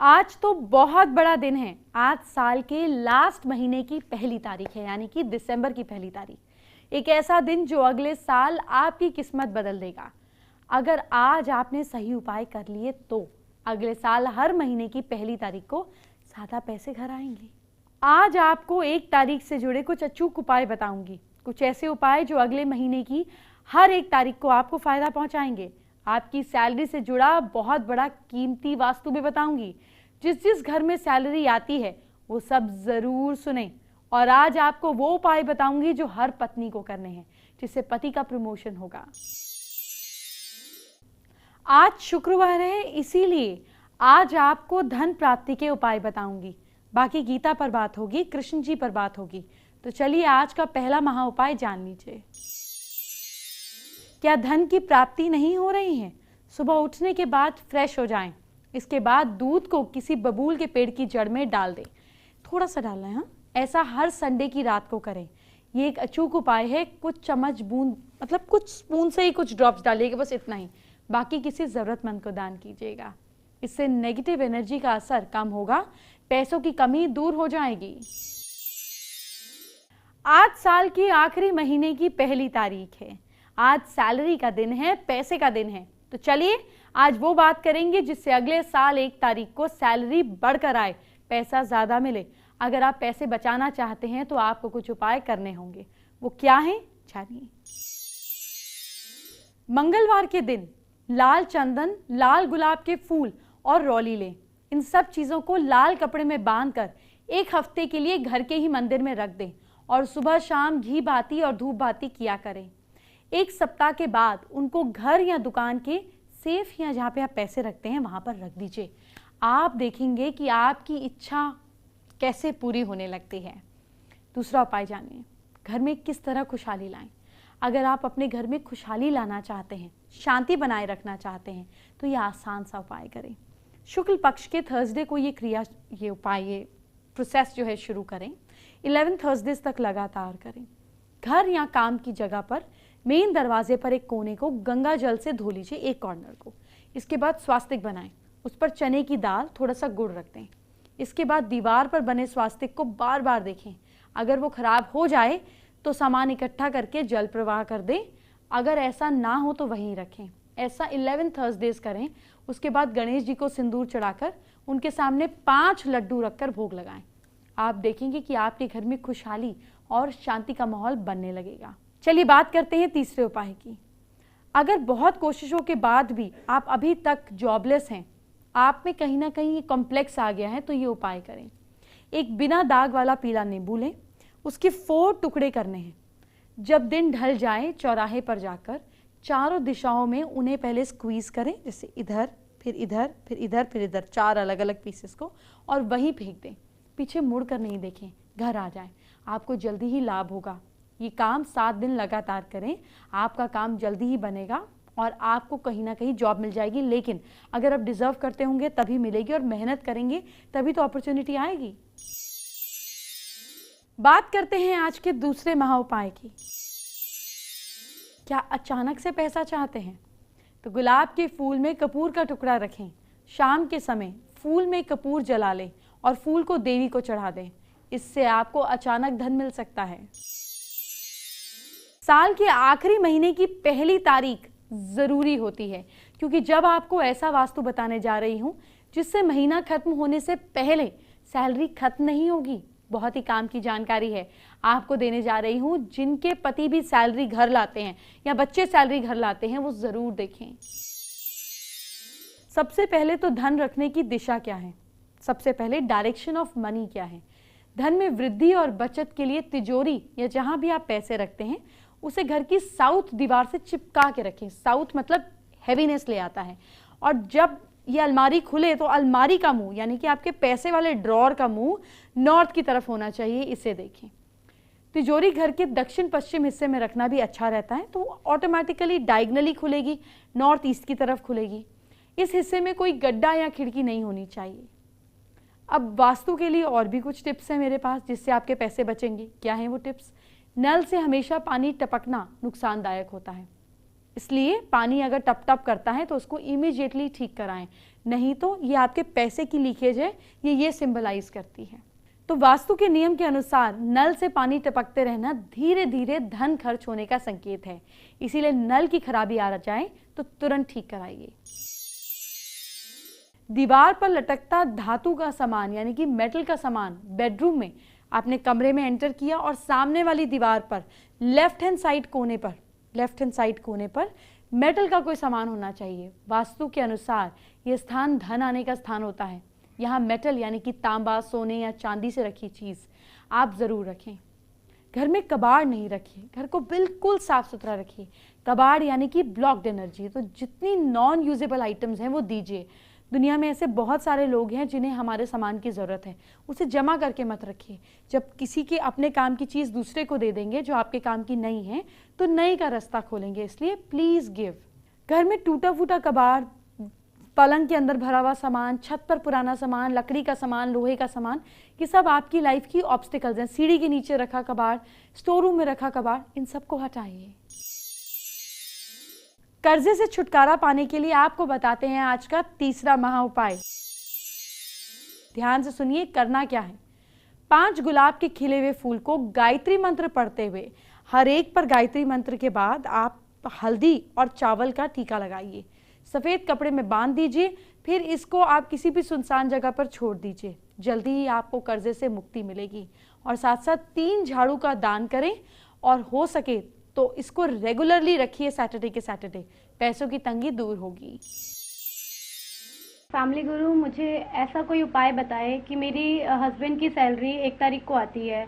आज तो बहुत बड़ा दिन है। आज साल के लास्ट महीने की पहली तारीख है, यानी कि दिसंबर की पहली तारीख। एक ऐसा दिन जो अगले साल आपकी किस्मत बदल देगा। अगर आज आपने सही उपाय कर लिए तो अगले साल हर महीने की पहली तारीख को ज़्यादा पैसे घर आएंगे। आज आपको एक तारीख से जुड़े कुछ अचूक उपाय बताऊंगी, कुछ ऐसे उपाय जो अगले महीने की हर एक तारीख को आपको फायदा पहुंचाएंगे। आपकी सैलरी से जुड़ा बहुत बड़ा कीमती वास्तु भी बताऊंगी। जिस घर में सैलरी आती है वो सब जरूर सुने। और आज आपको वो उपाय बताऊंगी जो हर पत्नी को करने हैं, जिससे पति का प्रमोशन होगा। आज शुक्रवार है, इसीलिए आज आपको धन प्राप्ति के उपाय बताऊंगी। बाकी गीता पर बात होगी, कृष्ण जी पर बात होगी। तो चलिए आज का पहला महा उपाय जान लीजिए। क्या धन की प्राप्ति नहीं हो रही है? सुबह उठने के बाद फ्रेश हो जाएं। इसके बाद दूध को किसी बबूल के पेड़ की जड़ में डाल दें। थोड़ा सा डालना है, हाँ? ऐसा हर संडे की रात को करें। ये एक अचूक उपाय है। कुछ चम्मच बूंद, मतलब कुछ स्पून से ही कुछ ड्रॉप्स डालिएगा, बस इतना ही। बाकी किसी जरूरतमंद को दान कीजिएगा। इससे नेगेटिव एनर्जी का असर कम होगा, पैसों की कमी दूर हो जाएगी। आज साल की आखिरी महीने की पहली तारीख है। आज सैलरी का दिन है, पैसे का दिन है। तो चलिए आज वो बात करेंगे जिससे अगले साल 1 तारीख को सैलरी बढ़कर आए, पैसा ज्यादा मिले। अगर आप पैसे बचाना चाहते हैं तो आपको कुछ उपाय करने होंगे। वो क्या है जानिए। मंगलवार के दिन लाल चंदन, लाल गुलाब के फूल और रौली लें। इन सब चीजों को लाल कपड़े में बांधकर 1 हफ्ते के लिए घर के ही मंदिर में रख दें और सुबह शाम घी बाती और धूप बाती किया करें। 1 सप्ताह के बाद उनको घर या दुकान के सेफ या जहाँ पे आप पैसे रखते हैं वहाँ पर रख दीजिए। आप देखेंगे कि आपकी इच्छा कैसे पूरी होने लगती है। दूसरा उपाय जानिए, घर में किस तरह खुशहाली लाएं। अगर आप अपने घर में खुशहाली लाना चाहते हैं, शांति बनाए रखना चाहते हैं, तो ये आसान सा उपाय करें। शुक्ल पक्ष के थर्सडे को ये उपाय, ये प्रोसेस जो है शुरू करें। 11 थर्सडेज तक लगातार करें। घर या काम की जगह पर मेन दरवाजे पर एक कोने को गंगा जल से धो लीजिए, एक कॉर्नर को। इसके बाद स्वास्तिक बनाएं, उस पर चने की दाल, थोड़ा सा गुड़ रख दें। इसके बाद दीवार पर बने स्वास्तिक को बार बार देखें। अगर वो खराब हो जाए तो सामान इकट्ठा करके जल प्रवाह कर दें। अगर ऐसा ना हो तो वहीं रखें। ऐसा 11 थर्सडेज करें। उसके बाद गणेश जी को सिंदूर चढ़ाकर उनके सामने 5 लड्डू रखकर भोग लगाएं। आप देखेंगे कि आपके घर में खुशहाली और शांति का माहौल बनने लगेगा। चलिए बात करते हैं तीसरे उपाय की। अगर बहुत कोशिशों के बाद भी आप अभी तक जॉबलेस हैं, आप में कहीं ना कहीं ये कॉम्प्लेक्स आ गया है, तो ये उपाय करें। एक बिना दाग वाला पीला नींबू लें, उसके 4 टुकड़े करने हैं। जब दिन ढल जाए चौराहे पर जाकर चारों दिशाओं में उन्हें पहले स्क्वीज करें, जैसे इधर फिर इधर फिर इधर फिर इधर, 4 अलग अलग पीसेस को, और वहीं फेंक दें। पीछे मुड़कर नहीं देखें, घर आ जाएं। आपको जल्दी ही लाभ होगा। ये काम 7 दिन लगातार करें, आपका काम जल्दी ही बनेगा और आपको कहीं ना कहीं जॉब मिल जाएगी। लेकिन अगर आप डिजर्व करते होंगे तभी मिलेगी, और मेहनत करेंगे तभी तो अपॉर्चुनिटी आएगी। बात करते हैं आज के दूसरे महा उपाय की। क्या अचानक से पैसा चाहते हैं? तो गुलाब के फूल में कपूर का टुकड़ा रखें। शाम के समय फूल में कपूर जला लें और फूल को देवी को चढ़ा दें। इससे आपको अचानक धन मिल सकता है। साल के आखिरी महीने की पहली तारीख जरूरी होती है, क्योंकि जब आपको ऐसा वास्तु बताने जा रही हूं जिससे महीना खत्म होने से पहले सैलरी खत्म नहीं होगी। बहुत ही काम की जानकारी है, आपको देने जा रही हूं। जिनके पति भी सैलरी घर लाते हैं या बच्चे सैलरी घर लाते हैं, वो जरूर देखें। सबसे पहले तो धन रखने की दिशा क्या है, सबसे पहले डायरेक्शन ऑफ मनी क्या है। धन में वृद्धि और बचत के लिए तिजोरी या जहां भी आप पैसे रखते हैं उसे घर की साउथ दीवार से चिपका के रखें। साउथ मतलब हैवीनेस ले आता है। और जब ये अलमारी खुले तो अलमारी का मुंह, यानी कि आपके पैसे वाले ड्रॉर का मुंह नॉर्थ की तरफ होना चाहिए। इसे देखें। तिजोरी घर के दक्षिण पश्चिम हिस्से में रखना भी अच्छा रहता है, तो ऑटोमेटिकली डायगनली खुलेगी, नॉर्थ ईस्ट की तरफ खुलेगी। इस हिस्से में कोई गड्ढा या खिड़की नहीं होनी चाहिए। अब वास्तु के लिए और भी कुछ टिप्स हैं मेरे पास, जिससे आपके पैसे बचेंगे। क्या है वो टिप्स? नल से हमेशा पानी टपकना नुकसानदायक होता है, इसलिए पानी अगर टप टप करता है तो उसको इमीडिएटली ठीक कराएं, नहीं तो ये आपके पैसे की लीकेज है, ये सिंबलाइज करती है। तो वास्तु के नियम के अनुसार नल से पानी टपकते रहना धीरे धीरे धन खर्च होने का संकेत है, इसीलिए नल की खराबी आ जाए तो तुरंत ठीक कराइए। दीवार पर लटकता धातु का सामान यानी कि मेटल का सामान बेडरूम में आपने कमरे में एंटर किया और सामने वाली दीवार पर लेफ्ट हैंड साइड कोने पर मेटल का कोई सामान होना चाहिए। वास्तु के अनुसार यह स्थान धन आने का स्थान होता है। यहाँ मेटल यानी कि तांबा, सोने या चांदी से रखी चीज आप जरूर रखें। घर में कबाड़ नहीं रखिए, घर को बिल्कुल साफ सुथरा रखिए। कबाड़ यानी कि ब्लॉक्ड एनर्जी, तो जितनी नॉन यूजेबल आइटम्स हैं वो दीजिए। दुनिया में ऐसे बहुत सारे लोग हैं जिन्हें हमारे सामान की ज़रूरत है, उसे जमा करके मत रखिए। जब किसी के अपने काम की चीज़ दूसरे को दे देंगे जो आपके काम की नहीं है तो नई का रास्ता खोलेंगे, इसलिए प्लीज़ गिव। घर में टूटा फूटा कबाड़, पलंग के अंदर भरा हुआ सामान, छत पर पुराना सामान, लकड़ी का सामान, लोहे का सामान, ये सब आपकी लाइफ की ऑब्स्टिकल्स हैं। सीढ़ी के नीचे रखा कबाड़, स्टोर रूम में रखा कबाड़, इन सबको हटाइए। कर्जे से छुटकारा पाने के लिए आपको बताते हैं आज का तीसरा महा उपाय। ध्यान से सुनिए, करना क्या है। 5 गुलाब के खिले हुए फूल को गायत्री मंत्र पढ़ते हुए हर एक पर गायत्री मंत्र के बाद आप हल्दी और चावल का टीका लगाइए, सफेद कपड़े में बांध दीजिए, फिर इसको आप किसी भी सुनसान जगह पर छोड़ दीजिए। जल्दी ही आपको कर्जे से मुक्ति मिलेगी। और साथ साथ 3 झाड़ू का दान करें और हो सके तो इसको रेगुलरली रखिए, सैटरडे के सैटरडे, पैसों की तंगी दूर होगी। फैमिली गुरु, मुझे ऐसा कोई उपाय बताए कि मेरी हस्बैंड की सैलरी 1 तारीख को आती है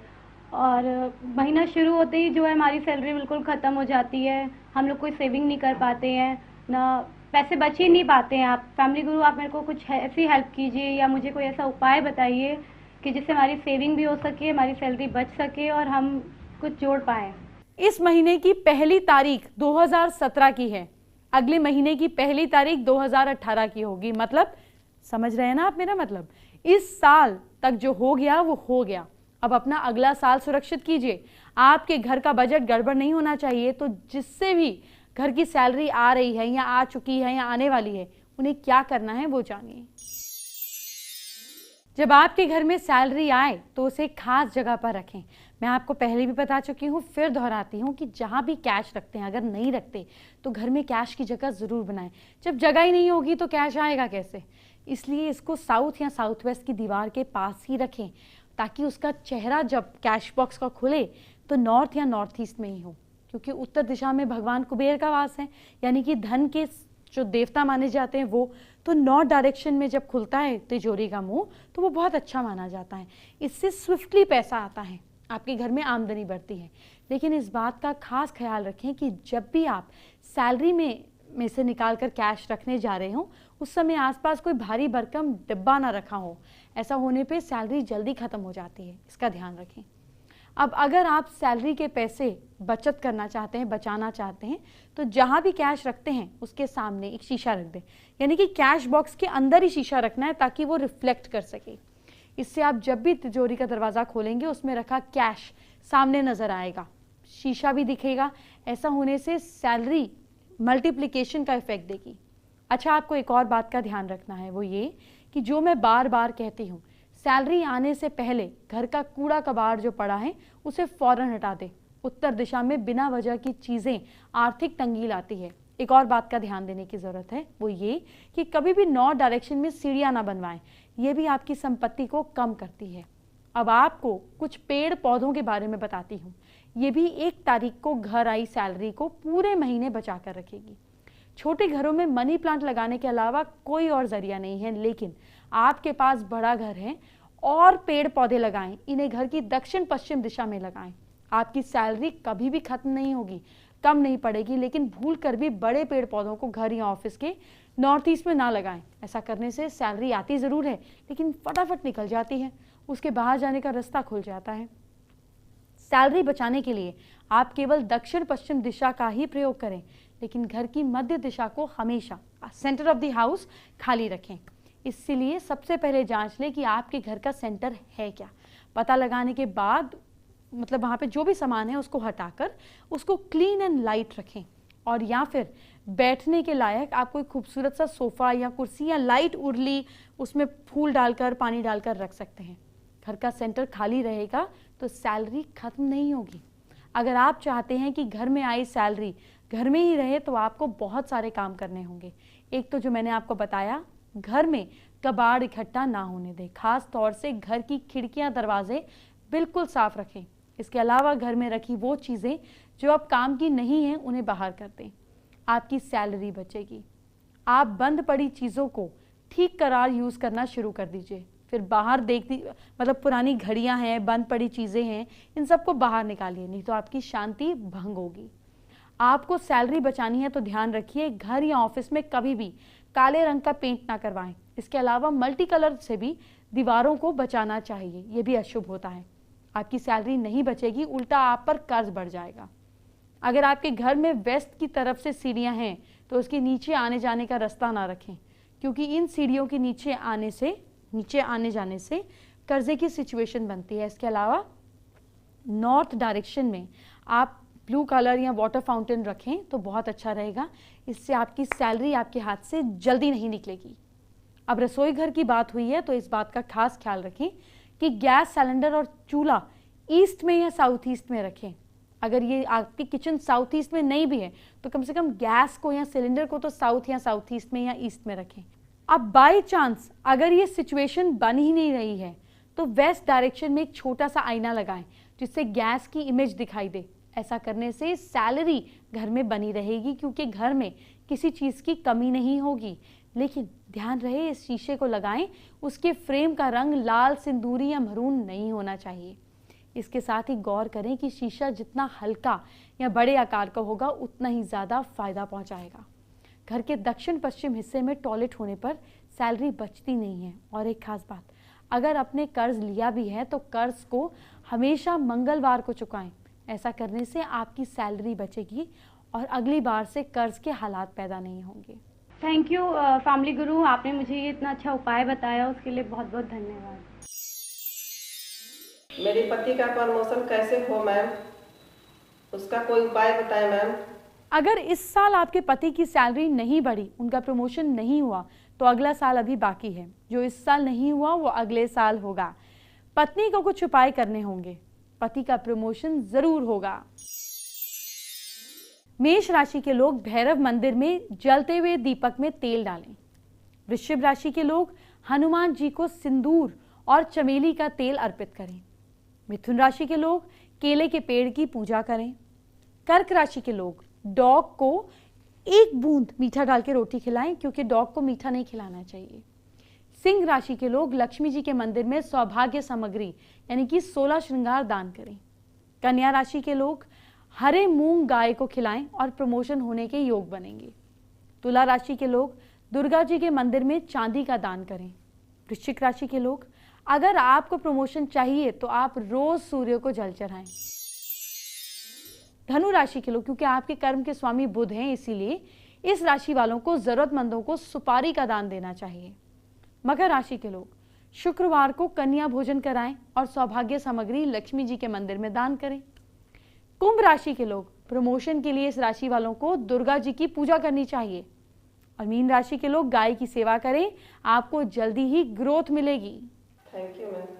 और महीना शुरू होते ही जो है हमारी सैलरी बिल्कुल ख़त्म हो जाती है। हम लोग कोई सेविंग नहीं कर पाते हैं, ना पैसे बच ही नहीं पाते हैं। आप फैमिली गुरु, आप मेरे को कुछ ऐसी हेल्प कीजिए या मुझे कोई ऐसा उपाय बताइए कि जिससे हमारी सेविंग भी हो सके, हमारी सैलरी बच सके और हम कुछ जोड़ पाएँ। इस महीने की पहली तारीख 2017 की है, अगले महीने की पहली तारीख 2018 की होगी। मतलब समझ रहे हैं ना आप मेरा मतलब? इस साल तक जो हो गया वो हो गया, अब अपना अगला साल सुरक्षित कीजिए। आपके घर का बजट गड़बड़ नहीं होना चाहिए। तो जिससे भी घर की सैलरी आ रही है या आ चुकी है या आने वाली है, उन्हें क्या करना है वो जानिए। जब आपके घर में सैलरी आए तो उसे खास जगह पर रखें। मैं आपको पहले भी बता चुकी हूँ, फिर दोहराती हूँ कि जहाँ भी कैश रखते हैं, अगर नहीं रखते तो घर में कैश की जगह ज़रूर बनाएं। जब जगह ही नहीं होगी तो कैश आएगा कैसे? इसलिए इसको साउथ या साउथ वेस्ट की दीवार के पास ही रखें, ताकि उसका चेहरा जब कैश बॉक्स का खुले तो नॉर्थ या नॉर्थ ईस्ट में ही हो, क्योंकि उत्तर दिशा में भगवान कुबेर का वास है, यानी कि धन के जो देवता माने जाते हैं वो। तो नॉर्थ डायरेक्शन में जब खुलता है तिजोरी का मुंह तो वो बहुत अच्छा माना जाता है। इससे स्विफ्टली पैसा आता है, आपके घर में आमदनी बढ़ती है। लेकिन इस बात का खास ख्याल रखें कि जब भी आप सैलरी में से निकाल कर कैश रखने जा रहे हो, उस समय आसपास कोई भारी भरकम डिब्बा ना रखा हो। ऐसा होने पे सैलरी जल्दी ख़त्म हो जाती है, इसका ध्यान रखें। अब अगर आप सैलरी के पैसे बचत करना चाहते हैं, बचाना चाहते हैं, तो जहाँ भी कैश रखते हैं उसके सामने एक शीशा रख दें, यानी कि कैश बॉक्स के अंदर ही शीशा रखना है ताकि वो रिफ्लेक्ट कर सके। इससे आप जब भी तिजोरी का दरवाज़ा खोलेंगे उसमें रखा कैश सामने नज़र आएगा, शीशा भी दिखेगा। ऐसा होने से सैलरी मल्टीप्लिकेशन का इफेक्ट देगी। अच्छा, आपको एक और बात का ध्यान रखना है, वो ये कि जो मैं बार बार कहती हूँ, सैलरी आने से पहले घर का कूड़ा कबाड़ जो पड़ा है उसे फौरन हटा दे। उत्तर दिशा में बिना वजह की चीज़ें आर्थिक तंगी लाती है। एक और बात का ध्यान देने की ज़रूरत है, वो ये कि कभी भी नॉर्थ डायरेक्शन में सीढ़ियाँ ना बनवाएं, ये भी आपकी संपत्ति को कम करती है। अब आपको कुछ पेड़ पौधों के बारे में बताती हूँ, ये भी 1 तारीख को घर आई सैलरी को पूरे महीने बचा कर रखेगी। छोटे घरों में मनी प्लांट लगाने के अलावा कोई और जरिया नहीं है, लेकिन आपके पास बड़ा घर है और पेड़ पौधे लगाएं, इन्हें घर की दक्षिण पश्चिम दिशा में लगाएं। आपकी सैलरी कभी भी खत्म नहीं होगी, कम नहीं पड़ेगी, लेकिन भूल कर भी बड़े पेड़ पौधों को घर या ऑफिस के नॉर्थ ईस्ट में ना लगाएं। ऐसा करने से सैलरी आती ज़रूर है लेकिन फटाफट निकल जाती है, उसके बाहर जाने का रास्ता खुल जाता है। सैलरी बचाने के लिए आप केवल दक्षिण पश्चिम दिशा का ही प्रयोग करें, लेकिन घर की मध्य दिशा को हमेशा सेंटर ऑफ द हाउस खाली रखें। इसलिए सबसे पहले जांच लें कि आपके घर का सेंटर है क्या। पता लगाने के बाद मतलब वहाँ पे जो भी सामान है उसको हटाकर उसको क्लीन एंड लाइट रखें और या फिर बैठने के लायक आप कोई खूबसूरत सा सोफ़ा या कुर्सी या लाइट उर्ली उसमें फूल डालकर पानी डालकर रख सकते हैं। घर का सेंटर खाली रहेगा तो सैलरी खत्म नहीं होगी। अगर आप चाहते हैं कि घर में आई सैलरी घर में ही रहे तो आपको बहुत सारे काम करने होंगे। एक तो जो मैंने आपको बताया, घर में कबाड़ इकट्ठा ना होने दें, खास तौर से घर की खिड़कियां दरवाजे बिल्कुल साफ रखें। इसके अलावा घर में रखी वो चीज़ें जो अब काम की नहीं हैं उन्हें बाहर कर दें, आपकी सैलरी बचेगी। आप बंद पड़ी चीज़ों को ठीक करार यूज़ करना शुरू कर दीजिए। फिर बाहर मतलब पुरानी घड़ियां हैं, बंद पड़ी चीज़ें हैं, इन सबको बाहर निकालिए, नहीं तो आपकी शांति भंग होगी। आपको सैलरी बचानी है तो ध्यान रखिए घर या ऑफिस में कभी भी काले रंग का पेंट ना करवाएं। इसके अलावा मल्टी कलर से भी दीवारों को बचाना चाहिए, ये भी अशुभ होता है। आपकी सैलरी नहीं बचेगी, उल्टा आप पर कर्ज बढ़ जाएगा। अगर आपके घर में वेस्ट की तरफ से सीढ़ियां हैं तो उसके नीचे आने जाने का रास्ता ना रखें, क्योंकि इन सीढ़ियों के नीचे आने जाने से कर्जे की सिचुएशन बनती है। इसके अलावा नॉर्थ डायरेक्शन में आप ब्लू कलर या वाटर फाउंटेन रखें तो बहुत अच्छा रहेगा। इससे आपकी सैलरी आपके हाथ से जल्दी नहीं निकलेगी। अब रसोई घर की बात हुई है तो इस बात का खास ख्याल रखें कि गैस सिलेंडर और चूल्हा ईस्ट में या साउथ ईस्ट में रखें। अगर ये आपकी किचन साउथ ईस्ट में नहीं भी है तो कम से कम गैस को या सिलेंडर को तो साउथ ईस्ट में या ईस्ट में रखें। अब बाई चांस अगर ये सिचुएशन बन ही नहीं रही है तो वेस्ट डायरेक्शन में एक छोटा सा आईना लगाएं जिससे गैस की इमेज दिखाई दे। ऐसा करने से सैलरी घर में बनी रहेगी, क्योंकि घर में किसी चीज़ की कमी नहीं होगी। लेकिन ध्यान रहे इस शीशे को लगाएं, उसके फ्रेम का रंग लाल, सिंदूरी या मरून नहीं होना चाहिए। इसके साथ ही गौर करें कि शीशा जितना हल्का या बड़े आकार का होगा उतना ही ज़्यादा फायदा पहुंचाएगा। घर के दक्षिण पश्चिम हिस्से में टॉयलेट होने पर सैलरी बचती नहीं है। और एक खास बात, अगर आपने कर्ज लिया भी है तो कर्ज को हमेशा मंगलवार को चुकाएं। ऐसा करने से आपकी सैलरी बचेगी और अगली बार से कर्ज के हालात पैदा नहीं होंगे। थैंक यू फैमिली गुरु, आपने मुझे ये इतना अच्छा उपाय बताया, उसके लिए बहुत बहुत धन्यवाद। मेरे पति का प्रमोशन कैसे हो मैम, उसका कोई उपाय बताएं मैम। अगर इस साल आपके पति की सैलरी नहीं बढ़ी, उनका प्रमोशन नहीं हुआ, तो अगला साल अभी बाकी है। जो इस साल नहीं हुआ वो अगले साल होगा। पत्नी को कुछ उपाय करने होंगे, पति का प्रमोशन जरूर होगा। मेष राशि के लोग भैरव मंदिर में जलते हुए दीपक में तेल डालें। वृश्चिक राशि के लोग हनुमान जी को सिंदूर और चमेली का तेल अर्पित करें। मिथुन राशि के लोग केले के पेड़ की पूजा करें। कर्क राशि के लोग डॉग को एक बूंद मीठा डाल के रोटी खिलाएं, क्योंकि डॉग को मीठा नहीं खिलाना चाहिए। सिंह राशि के लोग लक्ष्मी जी के मंदिर में सौभाग्य सामग्री यानी कि 16 श्रृंगार दान करें। कन्या राशि के लोग हरे मूंग गाय को खिलाएं और प्रमोशन होने के योग बनेंगे। तुला राशि के लोग दुर्गा जी के मंदिर में चांदी का दान करें। वृश्चिक राशि के लोग अगर आपको प्रमोशन चाहिए तो आप रोज सूर्य को जल चढ़ाएं। धनु राशि के लोग, क्योंकि आपके कर्म के स्वामी बुध हैं, इसीलिए इस राशि वालों को जरूरतमंदों को सुपारी का दान देना चाहिए। मकर राशि के लोग शुक्रवार को कन्या भोजन कराएं और सौभाग्य सामग्री लक्ष्मी जी के मंदिर में दान करें। कुंभ राशि के लोग प्रमोशन के लिए इस राशि वालों को दुर्गा जी की पूजा करनी चाहिए। और मीन राशि के लोग गाय की सेवा करें, आपको जल्दी ही ग्रोथ मिलेगी। Thank you ma'am.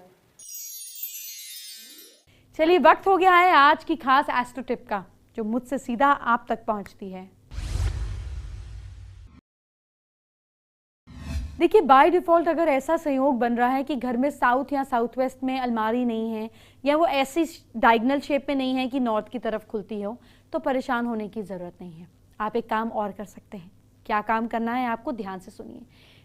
चलिए, वक्त हो गया है आज की खास एस्ट्रो टिप का, जो मुझसे सीधा आप तक पहुंचती है। देखिए, बाय डिफॉल्ट अगर ऐसा संयोग बन रहा है कि घर में साउथ या साउथ वेस्ट में अलमारी नहीं है, या वो ऐसी डायगोनल शेप में नहीं है कि नॉर्थ की तरफ खुलती हो, तो परेशान होने की ज़रूरत नहीं है। आप एक काम और कर सकते हैं। क्या काम करना है आपको, ध्यान से सुनिए।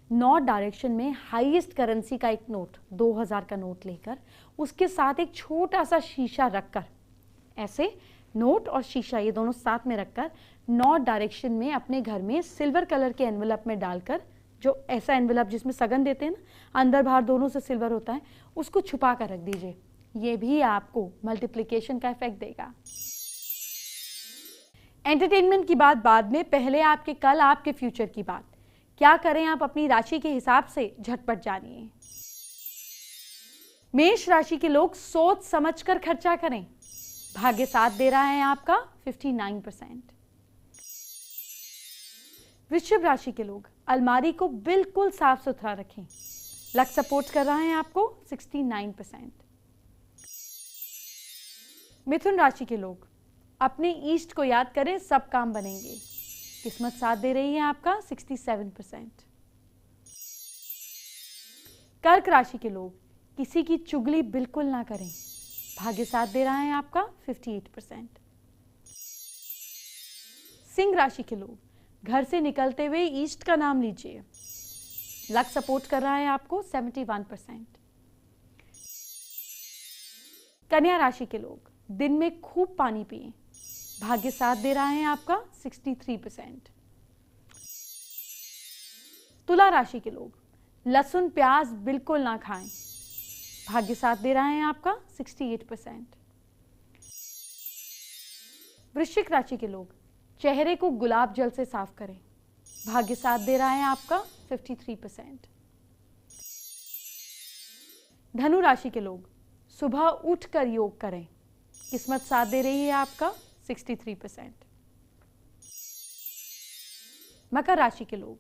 नॉर्थ डायरेक्शन में हाईएस्ट करेंसी का एक नोट, 2000 का नोट लेकर उसके साथ एक छोटा सा शीशा रखकर, ऐसे नोट और शीशा ये दोनों साथ में रखकर नॉर्थ डायरेक्शन में अपने घर में सिल्वर कलर के एनवेलप में डालकर, जो ऐसा एनवेलप जिसमें सगन देते हैं ना, अंदर बाहर दोनों से सिल्वर होता है, उसको छुपा कर रख दीजिए। ये भी आपको मल्टीप्लिकेशन का इफेक्ट देगा। एंटरटेनमेंट की बात बाद में, पहले आपके कल आपके फ्यूचर की बात। क्या करें आप अपनी राशि के हिसाब से, झटपट जानिए। मेष राशि के लोग सोच समझकर खर्चा करें। भाग्य साथ दे रहा है आपका 59%। वृश्चिक राशि के लोग अलमारी को बिल्कुल साफ सुथरा रखें। लक सपोर्ट कर रहा है आपको 69%। मिथुन राशि के लोग अपने ईष्ट को याद करें, सब काम बनेंगे। किस्मत साथ दे रही है आपका 67%। कर्क राशि के लोग किसी की चुगली बिल्कुल ना करें। भाग्य साथ दे रहा है आपका 58%। सिंह राशि के लोग घर से निकलते हुए ईष्ट का नाम लीजिए। लक सपोर्ट कर रहा है आपको 71%। कन्या राशि के लोग दिन में खूब पानी पिएं। भाग्य साथ दे रहा है आपका 63%। तुला राशि के लोग लहसुन प्याज बिल्कुल ना खाएं। भाग्य साथ दे रहा है आपका 68%। वृश्चिक राशि के लोग चेहरे को गुलाब जल से साफ करें। भाग्य साथ दे रहा है आपका 53%। धनु राशि के लोग सुबह उठकर योग करें। किस्मत साथ दे रही है आपका 63%। मकर राशि के लोग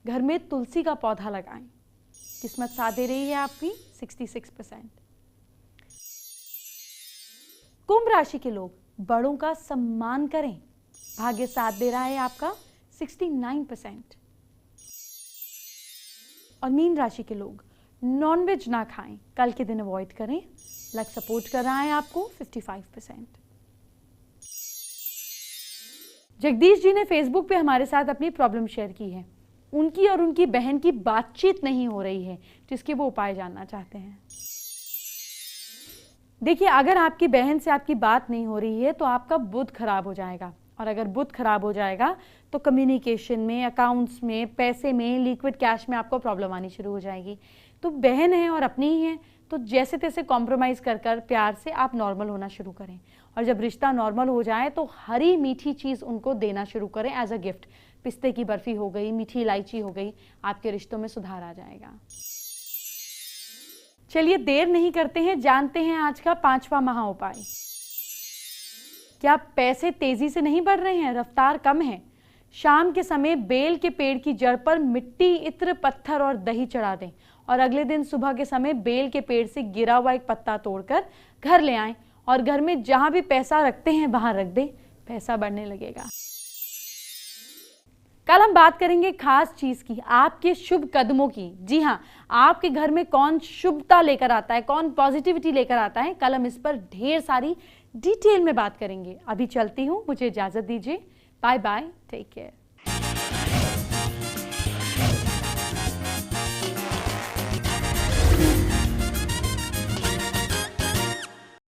घर में तुलसी का पौधा लगाएं। किस्मत साथ दे रही है आपकी 66%। कुंभ राशि के लोग बड़ों का सम्मान करें। भाग्य साथ दे रहा है आपका 69%। और मीन राशि के लोग नॉनवेज ना खाएं, कल के दिन अवॉइड करें। लक सपोर्ट कर रहा है आपको 55%। जगदीश जी ने फेसबुक पे हमारे साथ अपनी प्रॉब्लम शेयर की है। उनकी और उनकी बहन की बातचीत नहीं हो रही है, जिसके वो उपाय जानना चाहते हैं। देखिए, अगर आपकी बहन से आपकी बात नहीं हो रही है तो आपका बुध खराब हो जाएगा, और अगर बुध खराब हो जाएगा तो कम्युनिकेशन में, अकाउंट्स में, पैसे में, लिक्विड कैश में आपको प्रॉब्लम आनी शुरू हो जाएगी। तो बहन है और अपनी ही है, तो जैसे तैसे कॉम्प्रोमाइज़ कर कर प्यार से आप नॉर्मल होना शुरू करें। और जब रिश्ता नॉर्मल हो जाए तो हरी मीठी चीज़ उनको देना शुरू करें एज अ गिफ्ट। पिस्ते की बर्फी हो गई, मीठी इलायची हो गई, आपके रिश्तों में सुधार आ जाएगा। चलिए देर नहीं करते हैं, जानते हैं आज का 5वां महा उपाय। क्या पैसे तेजी से नहीं बढ़ रहे हैं, रफ्तार कम है? शाम के समय बेल के पेड़ की जड़ पर मिट्टी, इत्र, पत्थर और दही चढ़ा दें, और अगले दिन सुबह के समय बेल के पेड़ से गिरा हुआ एक पत्ता तोड़कर घर ले आएं, और घर में जहां भी पैसा रखते हैं वहां रख दें, पैसा बढ़ने लगेगा। कल हम बात करेंगे खास चीज की, आपके शुभ कदमों की। जी हाँ, आपके घर में कौन शुभता लेकर आता है, कौन पॉजिटिविटी लेकर आता है, कल हम इस पर ढेर सारी डिटेल में बात करेंगे। अभी चलती हूँ, मुझे इजाजत दीजिए। Bye bye, take care.